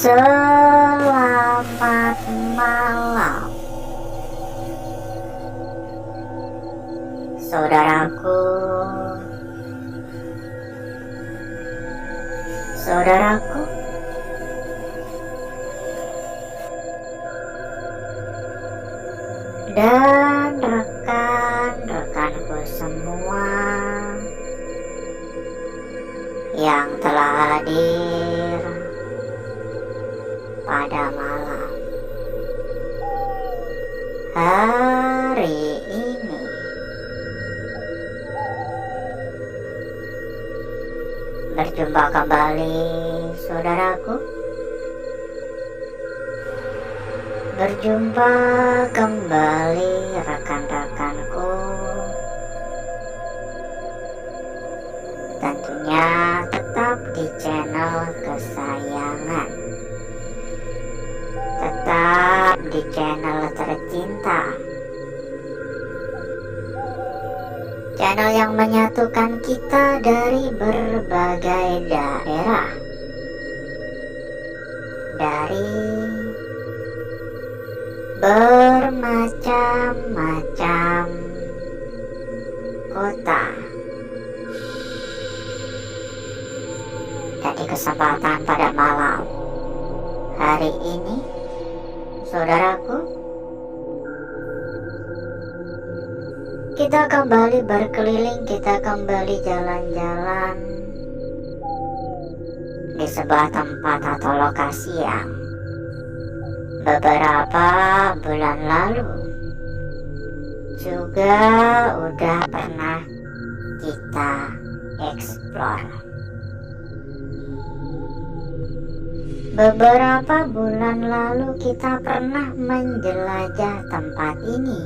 Selamat malam, saudaraku, saudaraku, dan rekan-rekanku semua yang telah hadir pada malam hari ini. Berjumpa kembali, saudaraku. Berjumpa kembali, rekan-rekanku. Tentunya tetap di channel kesayangan, tetap di channel tercinta, channel yang menyatukan kita dari berbagai daerah, dari bermacam-macam kota. Dan di kesempatan pada malam hari ini, saudaraku, kita kembali berkeliling, kita kembali jalan-jalan di sebuah tempat atau lokasi yang beberapa bulan lalu juga udah pernah kita explore. Beberapa bulan lalu kita pernah menjelajah tempat ini.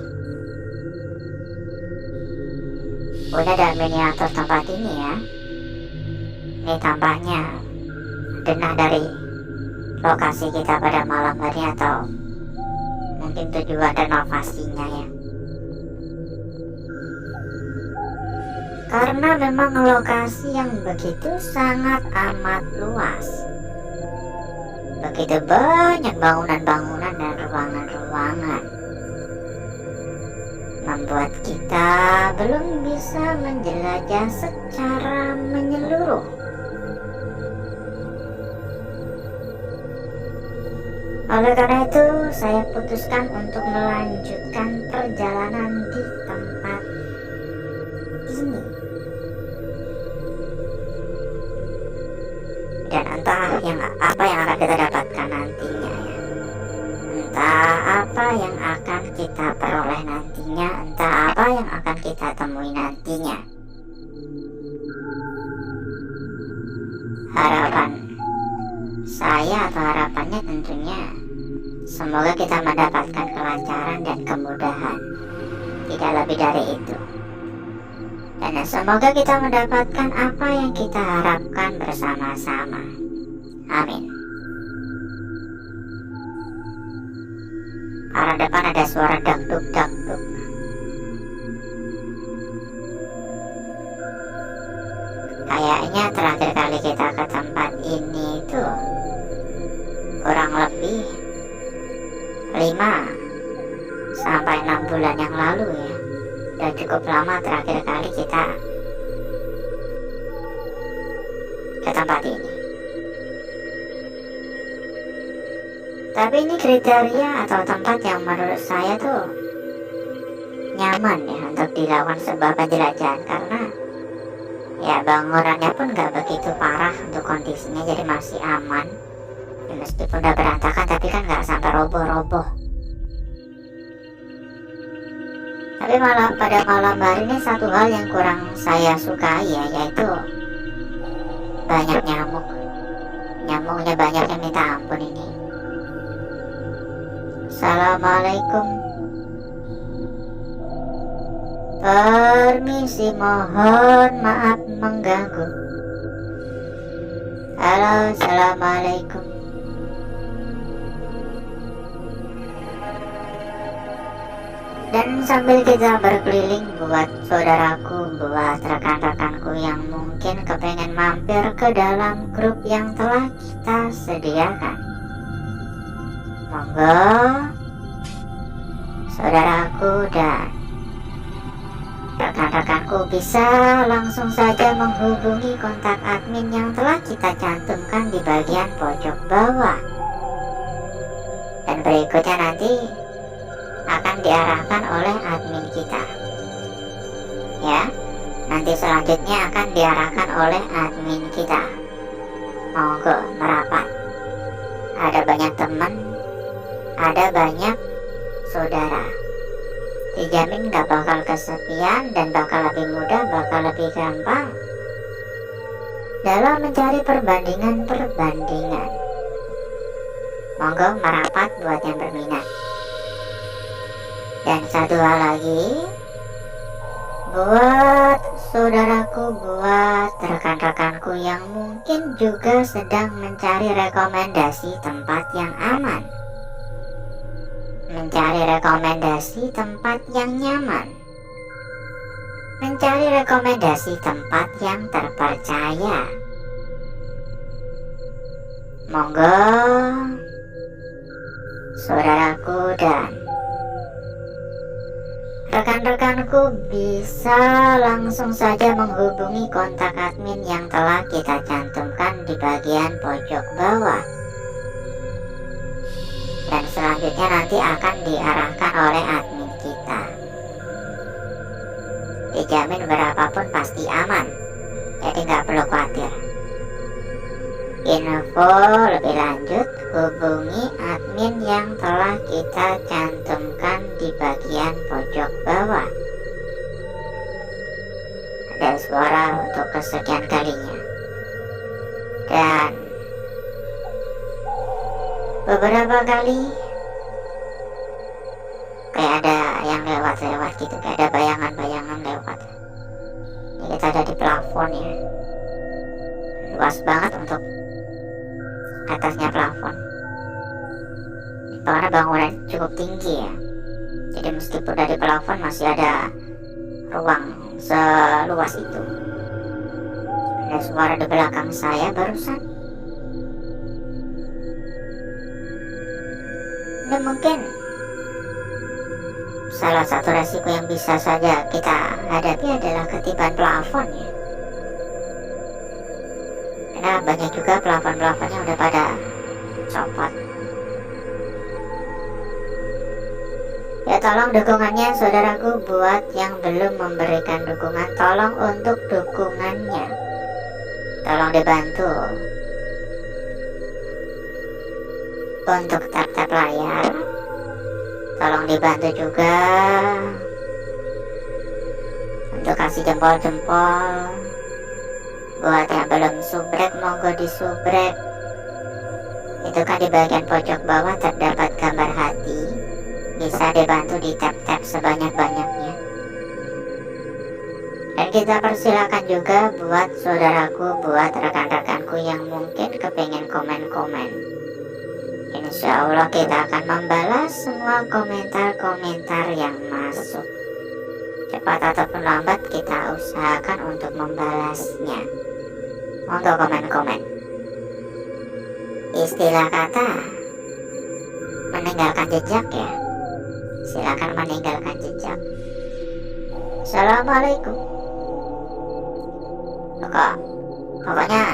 Udah ada miniatur tempat ini ya. Ini tampaknya denah dari lokasi kita pada malam hari, atau mungkin tujuan renovasinya ya. Karena memang lokasi yang begitu sangat amat luas, begitu banyak bangunan-bangunan dan ruangan-ruangan, membuat kita belum bisa menjelajah secara menyeluruh. Oleh karena itu, saya putuskan untuk melanjutkan perjalanan di tempat ini. Dan entah apa yang akan kita dapatkan nantinya ya. Entah apa yang akan kita peroleh nantinya, entah apa yang akan kita temui nantinya. Harapan saya atau harapannya tentunya semoga kita mendapatkan kelancaran dan kemudahan, tidak lebih dari itu. Dan semoga kita mendapatkan apa yang kita harapkan bersama-sama. Amin. Arah depan ada suara dak-duk. Kayaknya terakhir kali kita ke tempat ini itu kurang lebih 5-6 bulan yang lalu ya. Udah cukup lama terakhir kali kita ke tempat ini. Tapi ini kriteria atau tempat yang menurut saya tuh nyaman ya untuk dilakukan sebuah penjelajahan, karena ya bangunannya pun gak begitu parah untuk kondisinya, jadi masih aman. Ya, meskipun udah berantakan tapi kan gak sampai roboh-roboh. Tapi malah pada malam hari ini satu hal yang kurang saya sukai ya, yaitu banyak nyamuk. Nyamuknya banyak yang minta ampun ini. Assalamualaikum. Permisi, mohon maaf mengganggu. Halo, assalamualaikum. Dan sambil kita berkeliling, buat saudaraku, buat rekan-rekanku yang mungkin kepengen mampir ke dalam grup yang telah kita sediakan, Monggo saudaraku dan rekan-rekanku bisa langsung saja menghubungi kontak admin yang telah kita cantumkan di bagian pojok bawah. Dan berikutnya nanti akan diarahkan oleh admin kita. Ya, nanti selanjutnya akan diarahkan oleh admin kita. Monggo merapat. Ada banyak teman, ada banyak saudara. Dijamin gak bakal kesepian dan bakal lebih mudah, bakal lebih gampang dalam mencari perbandingan-perbandingan. Monggo merapat buat yang berminat. Dan satu hal lagi, buat saudaraku, buat rekan-rekanku yang mungkin juga sedang mencari rekomendasi tempat yang aman, mencari rekomendasi tempat yang nyaman, mencari rekomendasi tempat yang terpercaya. Monggo saudaraku dan rekan-rekanku bisa langsung saja menghubungi kontak admin yang telah kita cantumkan di bagian pojok bawah. Dan selanjutnya nanti akan diarahkan oleh admin kita. Dijamin berapapun pasti aman, jadi nggak perlu khawatir. Info lebih lanjut hubungi admin yang telah kita cantumkan di bagian pojok bawah. Ada suara untuk kesekian kalinya. Dan beberapa kali kayak ada yang lewat gitu, kayak ada bayangan-bayangan lewat. Ini kita ada di plafon ya, luas banget untuk atasnya plafon. Karena bangunan cukup tinggi ya, jadi meskipun dari plafon masih ada ruang seluas itu. Ada suara di belakang saya barusan. Dan mungkin salah satu resiko yang bisa saja kita hadapi adalah ketiban plafon ya. Karena banyak juga plafon-plafonnya udah pada copot. Ya tolong dukungannya saudaraku, buat yang belum memberikan dukungan, tolong untuk dukungannya. Tolong dibantu untuk tap-tap layar. Tolong dibantu juga untuk kasih jempol-jempol. Buat yang belum subrek, monggo disubrek. Itu kan di bagian pojok bawah terdapat gambar hati. Bisa dibantu di tap-tap sebanyak-banyaknya. Dan kita persilakan juga buat saudaraku, buat rekan-rekanku yang mungkin kepengen komen-komen. Insya Allah kita akan membalas semua komentar-komentar yang masuk. Cepat ataupun lambat kita usahakan untuk membalasnya. Untuk komen-komen. Istilah kata meninggalkan jejak ya. Silakan meninggalkan jejak. Assalamualaikum. Pokoknya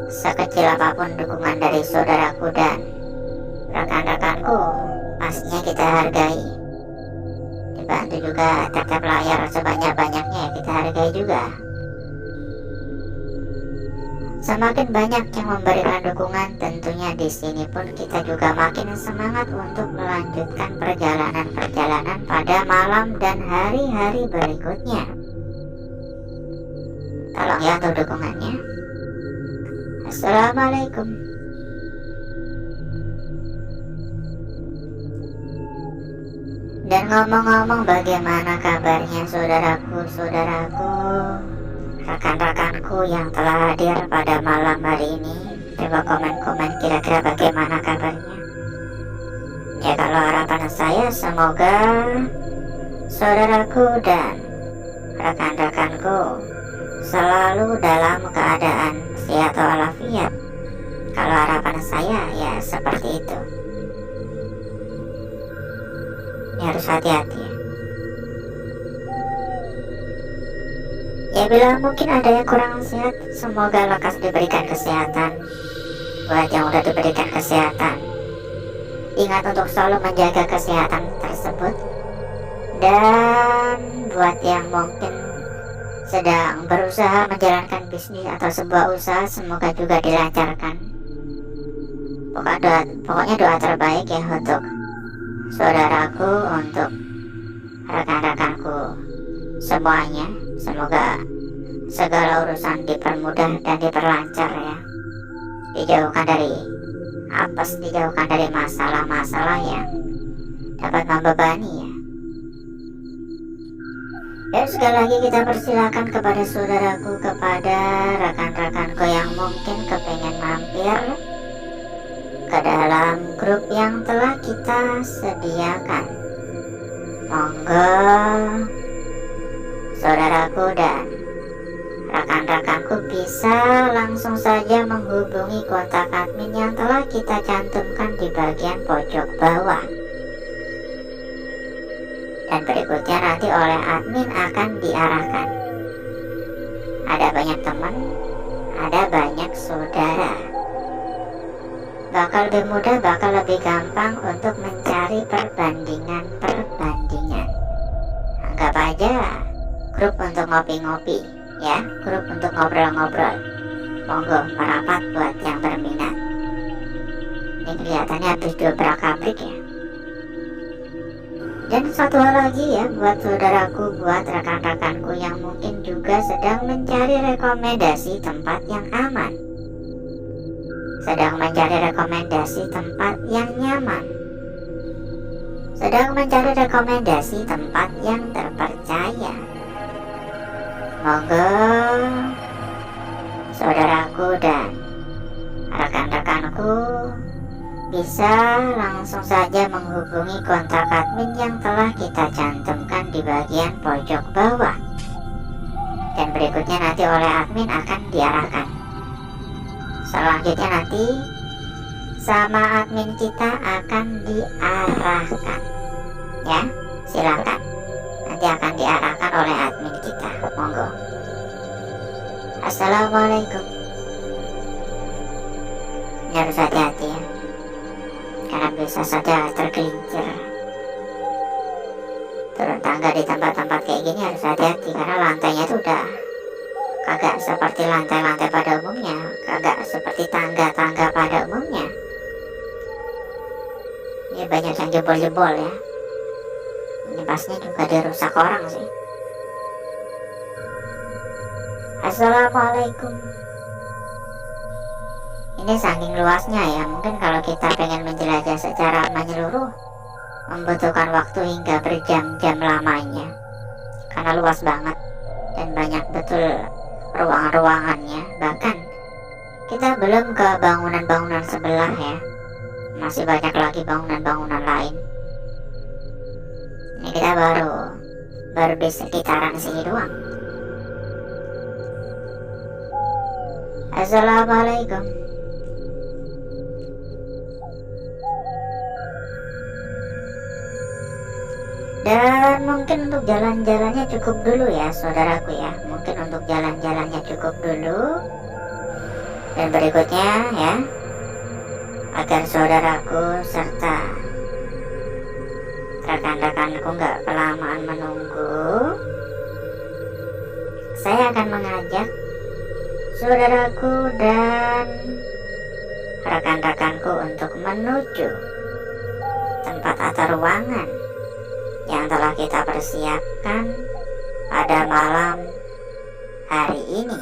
sekecil apapun dukungan dari saudaraku dan rekan-rekanku pastinya kita hargai. Dibantu juga tap-tap layar sebanyak-banyaknya, kita hargai juga. Semakin banyak yang memberikan dukungan, tentunya di sini pun kita juga makin semangat untuk melanjutkan perjalanan-perjalanan pada malam dan hari-hari berikutnya. Tolong ya untuk dukungannya. Assalamualaikum. Dan ngomong-ngomong, bagaimana kabarnya saudaraku, rekan-rekanku yang telah hadir pada malam hari ini? Coba komen-komen kira-kira bagaimana kabarnya. Ya kalau harapan saya semoga saudaraku dan rekan-rekanku selalu dalam keadaan sehat walafiat. Kalau harapan saya ya seperti itu. harus hati-hati ya. Ya bila mungkin ada yang kurang sehat, semoga lekas diberikan kesehatan. Buat yang udah diberikan kesehatan, ingat untuk selalu menjaga kesehatan tersebut. Dan buat yang mungkin sedang berusaha menjalankan bisnis atau sebuah usaha, semoga juga dilancarkan. Pokoknya doa terbaik ya untuk saudaraku, untuk rekan-rekanku semuanya. Semoga segala urusan dipermudah dan diperlancar ya. Dijauhkan dari apes, dijauhkan dari masalah-masalah yang dapat membebani ya. Dan sekali lagi kita persilakan kepada saudaraku, kepada rekan-rekanku yang mungkin kepengen mampir ke dalam grup yang telah kita sediakan. Monggo saudaraku dan rekan-rekanku bisa langsung saja menghubungi kontak admin yang telah kita cantumkan di bagian pojok bawah. Dan berikutnya nanti oleh admin akan diarahkan. Ada banyak teman, ada banyak saudara. Bakal lebih mudah, bakal lebih gampang untuk mencari perbandingan. Anggap aja grup untuk ngopi-ngopi ya, grup untuk ngobrol-ngobrol. Monggo merapat buat yang berminat. Ini kelihatannya habis dobrak-abrik ya. Dan satu hal lagi ya, buat saudaraku, buat rekan-rekanku yang mungkin juga sedang mencari rekomendasi tempat yang aman, sedang mencari rekomendasi tempat yang nyaman, sedang mencari rekomendasi tempat yang terpercaya. Monggo saudaraku dan rekan-rekanku bisa langsung saja menghubungi kontak admin yang telah kita cantumkan di bagian pojok bawah. Dan berikutnya nanti oleh admin akan diarahkan. Selanjutnya nanti sama admin kita akan diarahkan ya, silakan. Nanti akan diarahkan oleh admin kita. Monggo. Assalamualaikum. Ini harus hati-hati ya, karena bisa saja tergelincir. Turun tangga di tempat-tempat kayak gini harus hati-hati, karena lantainya itu udah kagak seperti lantai-lantai pada umumnya, kagak seperti tangga-tangga pada umumnya. Ini banyak yang jebol-jebol ya. Ini pasnya juga dirusak orang sih. Assalamualaikum. Ini saking luasnya ya, mungkin kalau kita pengen menjelajah secara menyeluruh membutuhkan waktu hingga berjam-jam lamanya, karena luas banget dan banyak betul ruang-ruangannya. Bahkan kita belum ke bangunan-bangunan sebelah ya, masih banyak lagi bangunan-bangunan lain. Ini kita baru di sekitaran sini doang. Assalamualaikum. Dan mungkin untuk jalan-jalannya cukup dulu ya saudaraku ya. Mungkin untuk jalan-jalannya cukup dulu. Dan berikutnya ya, agar saudaraku serta rekan-rekanku nggak kelamaan menunggu, saya akan mengajak saudaraku dan rekan-rekanku untuk menuju tempat atau ruangan yang telah kita persiapkan pada malam hari ini.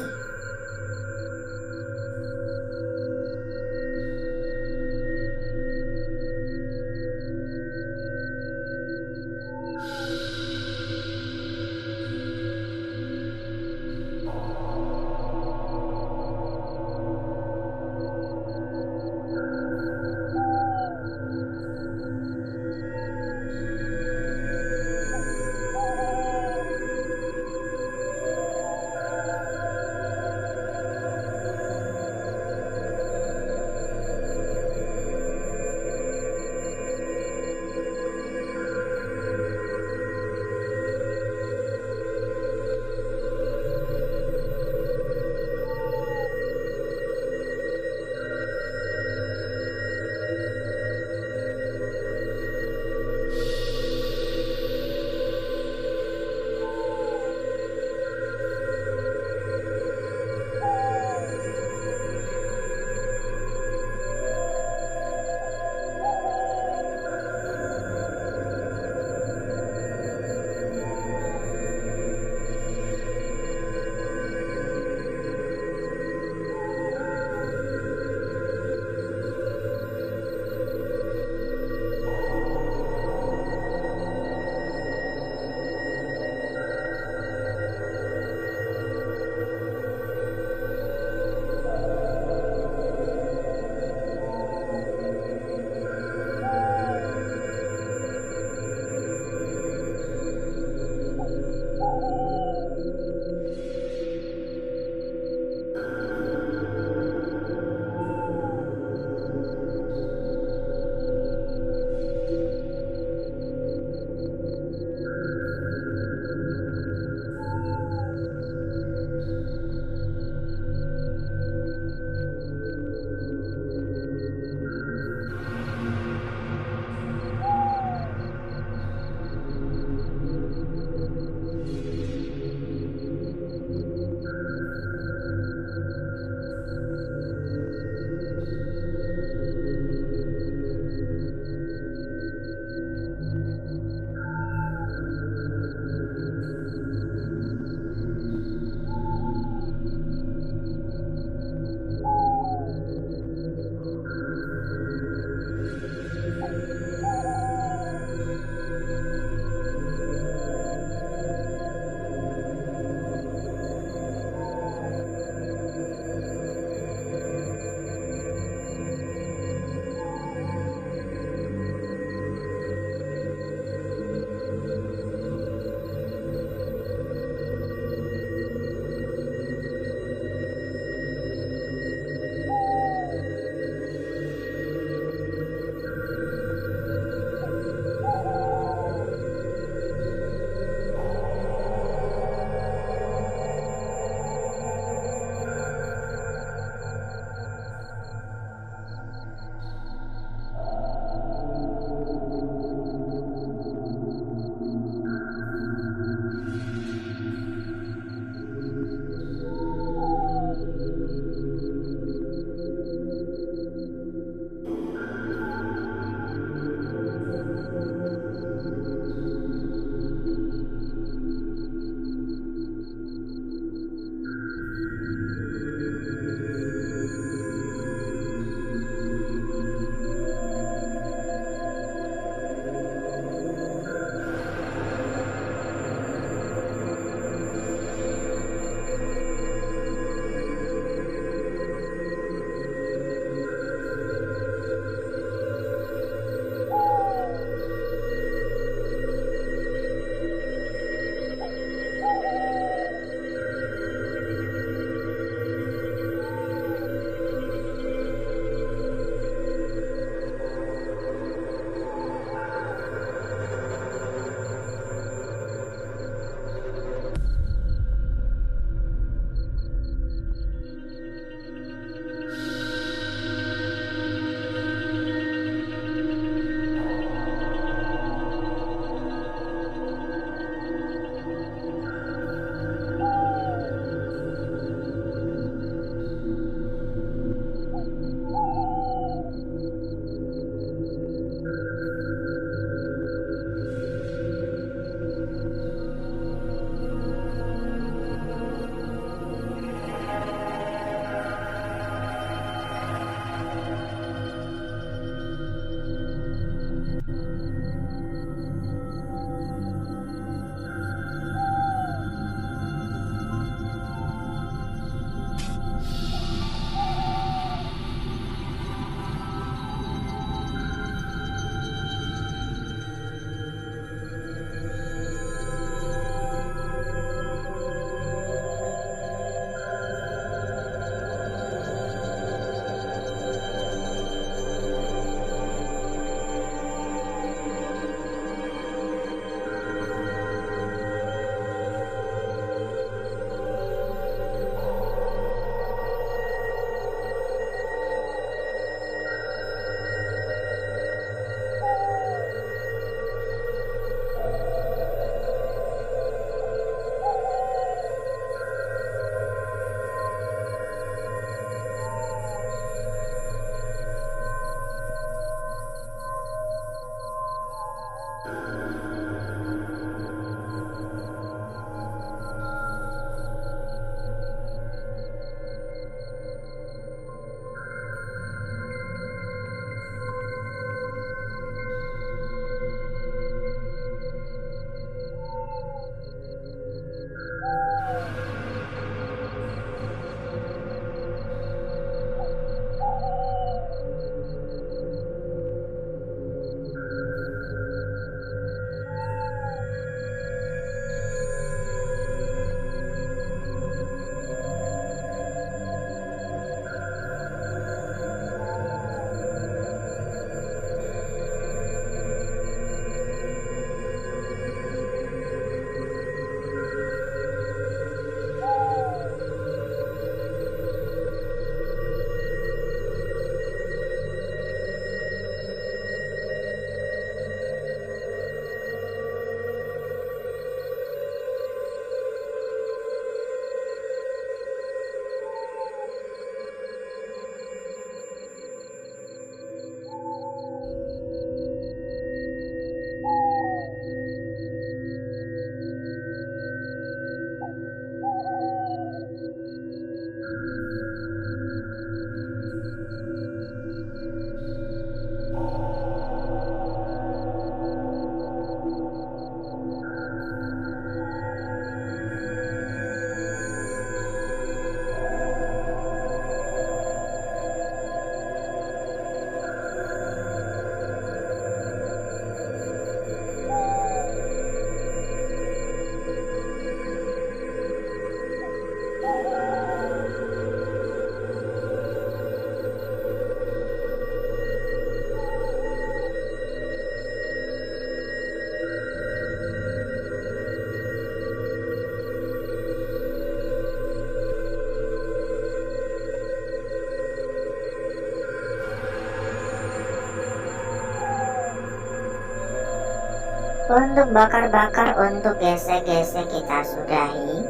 Untuk bakar-bakar, untuk gesek-gesek kita sudahi.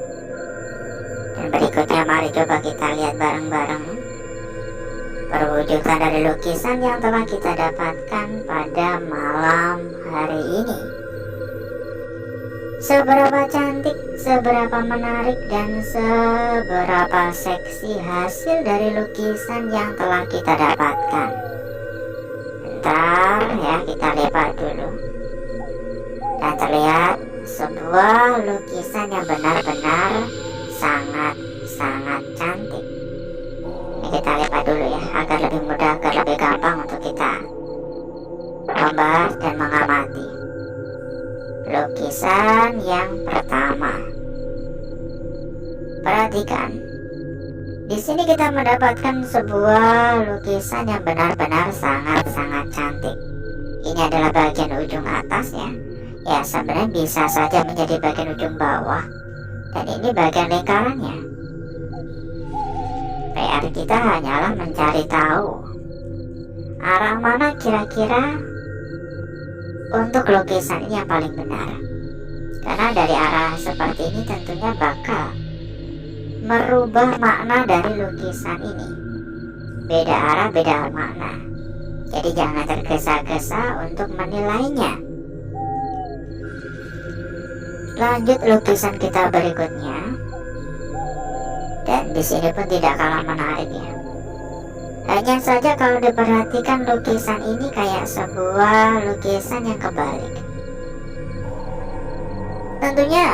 Dan berikutnya mari coba kita lihat bareng-bareng perwujudan dari lukisan yang telah kita dapatkan pada malam hari ini. Seberapa cantik, seberapa menarik, dan seberapa seksi hasil dari lukisan yang telah kita dapatkan. Bentar ya, kita lipat dulu. Dan terlihat sebuah lukisan yang benar-benar sangat-sangat cantik. Ini kita lipat dulu ya, agar lebih mudah, agar lebih gampang untuk kita membahas dan mengamati. Lukisan yang pertama. Perhatikan. Di sini kita mendapatkan sebuah lukisan yang benar-benar sangat-sangat cantik. Ini adalah bagian ujung atas ya. Ya, sebenarnya bisa saja menjadi bagian ujung bawah. Dan ini bagian lingkarannya. PR kita hanyalah mencari tahu arah mana kira-kira untuk lukisan ini yang paling benar. Karena dari arah seperti ini tentunya bakal merubah makna dari lukisan ini. Beda arah, beda makna. Jadi jangan tergesa-gesa untuk menilainya. Lanjut lukisan kita berikutnya. Dan di sini pun tidak kalah menarik ya. Hanya saja kalau diperhatikan lukisan ini kayak sebuah lukisan yang kebalik. Tentunya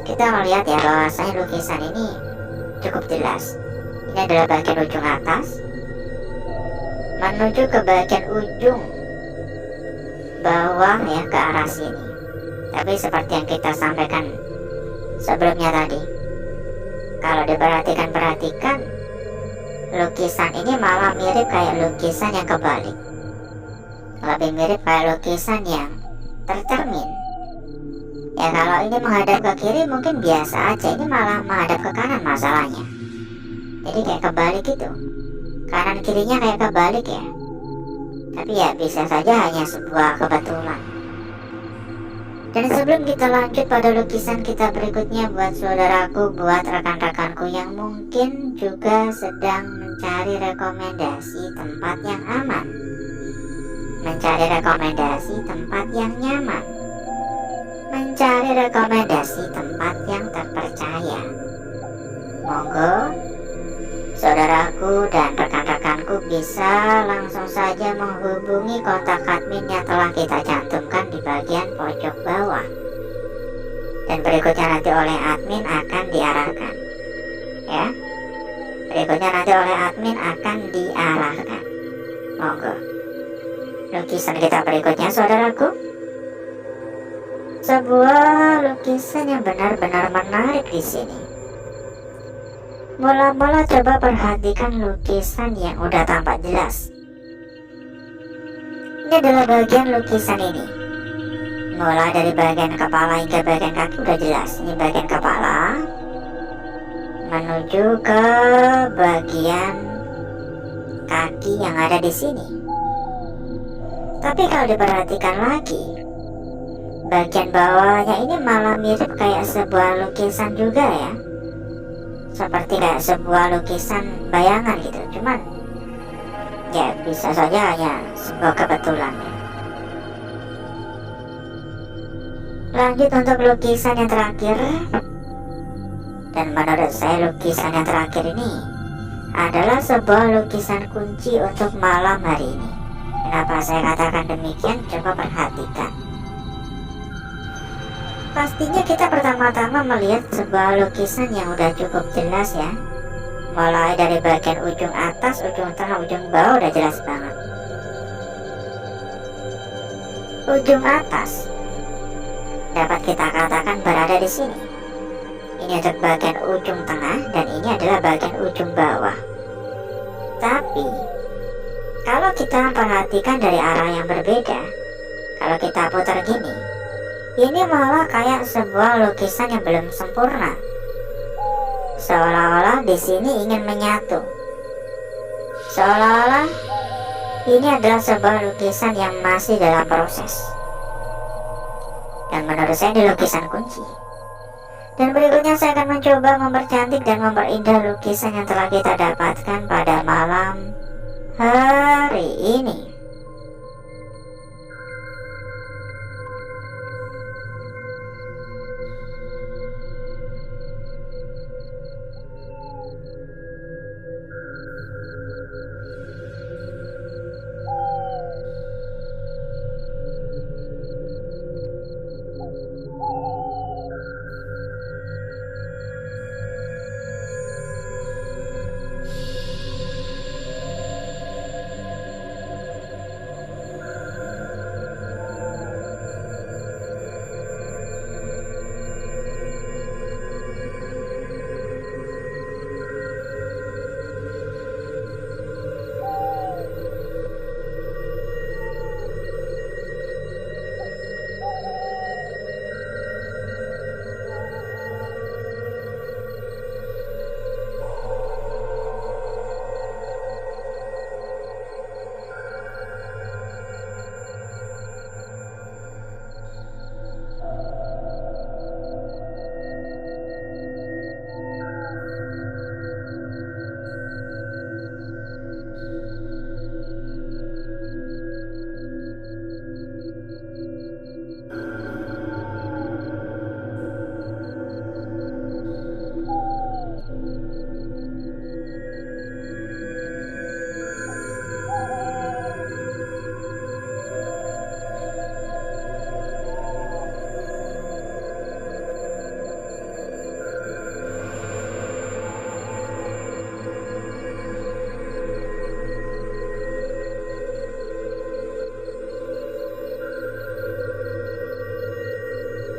kita melihat ya bahwasanya lukisan ini cukup jelas. Ini adalah bagian ujung atas menuju ke bagian ujung bawah ya, ke arah sini. Tapi seperti yang kita sampaikan sebelumnya tadi, kalau diperhatikan lukisan ini malah mirip kayak lukisan yang kebalik. Lebih mirip kayak lukisan yang tercermin. Ya kalau ini menghadap ke kiri mungkin biasa aja, ini malah menghadap ke kanan masalahnya. Jadi kayak kebalik gitu. Kanan kirinya kayak kebalik ya. Tapi ya bisa saja hanya sebuah kebetulan. Dan sebelum kita lanjut pada lukisan kita berikutnya, buat saudaraku, buat rekan-rekanku yang mungkin juga sedang mencari rekomendasi tempat yang aman, mencari rekomendasi tempat yang nyaman, mencari rekomendasi tempat yang terpercaya, monggo saudaraku dan rekan-rekanku bisa langsung saja menghubungi kontak admin yang telah kita cantumkan di bagian pojok bawah. Dan berikutnya nanti oleh admin akan diarahkan. Ya. Berikutnya nanti oleh admin akan diarahkan. Monggo. Lukisan kita berikutnya saudaraku. Sebuah lukisan yang benar-benar menarik di sini. Mula-mula coba perhatikan lukisan yang udah tampak jelas. Ini adalah bagian lukisan ini. Mulai dari bagian kepala hingga bagian kaki udah jelas. Ini bagian kepala menuju ke bagian kaki yang ada di sini. Tapi kalau diperhatikan lagi, bagian bawahnya ini malah mirip kayak sebuah lukisan juga ya. Seperti kayak sebuah lukisan bayangan gitu. Cuman ya bisa saja hanya sebuah kebetulan ya. Lanjut untuk lukisan yang terakhir. Dan menurut saya lukisan yang terakhir ini adalah sebuah lukisan kunci untuk malam hari ini. Kenapa saya katakan demikian? Coba perhatikan. Pastinya kita pertama-tama melihat sebuah lukisan yang udah cukup jelas ya. Mulai dari bagian ujung atas, ujung tengah, ujung bawah udah jelas banget. Ujung atas dapat kita katakan berada di sini. Ini untuk bagian ujung tengah dan ini adalah bagian ujung bawah. Tapi kalau kita perhatikan dari arah yang berbeda, kalau kita putar gini, ini malah kayak sebuah lukisan yang belum sempurna. Seolah-olah di sini ingin menyatu. Seolah-olah ini adalah sebuah lukisan yang masih dalam proses. dan menurut saya ini lukisan kunci. Dan berikutnya saya akan mencoba mempercantik dan memperindah lukisan yang telah kita dapatkan pada malam hari ini.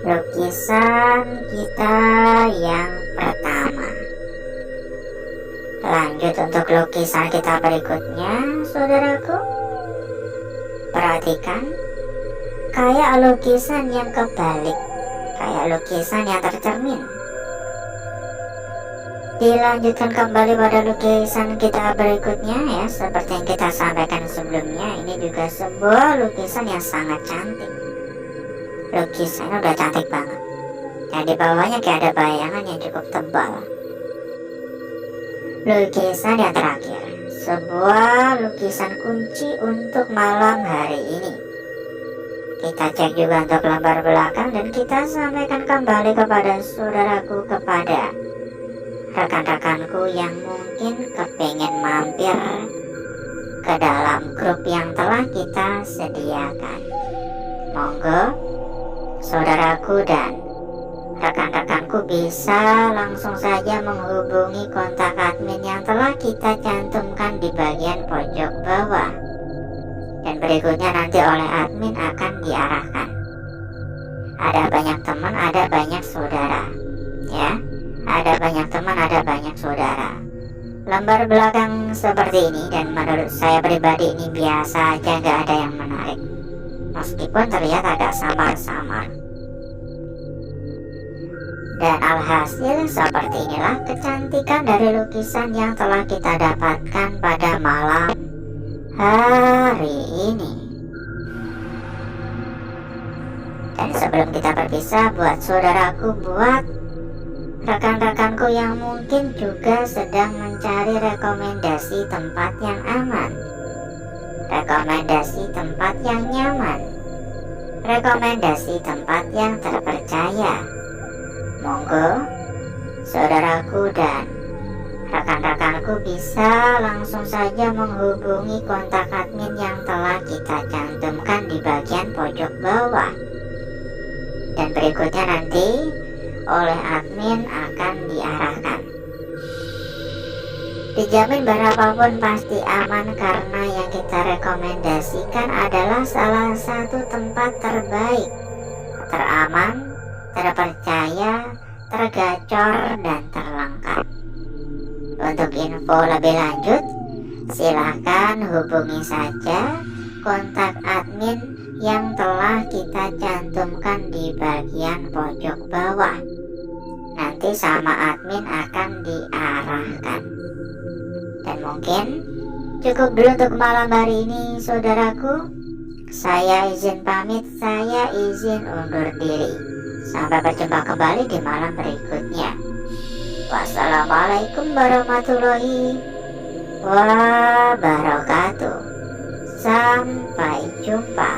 Lukisan kita yang pertama. Lanjut untuk lukisan kita berikutnya, saudaraku. Perhatikan, kayak lukisan yang kebalik, kayak lukisan yang tercermin. Dilanjutkan kembali pada lukisan kita berikutnya ya, seperti yang kita sampaikan sebelumnya. Ini juga sebuah lukisan yang sangat cantik. Lukisannya udah cantik banget, dan di bawahnya kayak ada bayangan yang cukup tebal. Lukisan yang terakhir, sebuah lukisan kunci untuk malam hari ini. Kita cek juga untuk lembar belakang dan kita sampaikan kembali kepada saudaraku, kepada rekan-rekanku yang mungkin kepingin mampir ke dalam grup yang telah kita sediakan. Monggo saudaraku dan rekan-rekanku bisa langsung saja menghubungi kontak admin yang telah kita cantumkan di bagian pojok bawah, dan berikutnya nanti oleh admin akan diarahkan. Ada banyak teman, ada banyak saudara ya, ada banyak teman, ada banyak saudara. Lembar belakang seperti ini, dan menurut saya pribadi ini biasa aja, gak ada yang menarik, meskipun terlihat agak samar-samar. Dan alhasil seperti inilah kecantikan dari lukisan yang telah kita dapatkan pada malam hari ini. Dan sebelum kita berpisah, buat saudaraku, buat rekan-rekanku yang mungkin juga sedang mencari rekomendasi tempat yang aman, rekomendasi tempat yang nyaman, rekomendasi tempat yang terpercaya, monggo saudaraku dan rekan-rekanku bisa langsung saja menghubungi kontak admin yang telah kita cantumkan di bagian pojok bawah, dan berikutnya nanti oleh admin akan diarahkan. Dijamin berapapun pasti aman, karena yang kita rekomendasikan adalah salah satu tempat terbaik, teraman, terpercaya, tergacor, dan terlengkap. Untuk info lebih lanjut, silahkan hubungi saja kontak admin yang telah kita cantumkan di bagian pojok bawah. Nanti sama admin akan diarahkan. Dan mungkin cukup dulu untuk malam hari ini, saudaraku. Saya izin pamit, saya izin undur diri. Sampai berjumpa kembali di malam berikutnya. Wassalamualaikum warahmatullahi wabarakatuh. Sampai jumpa.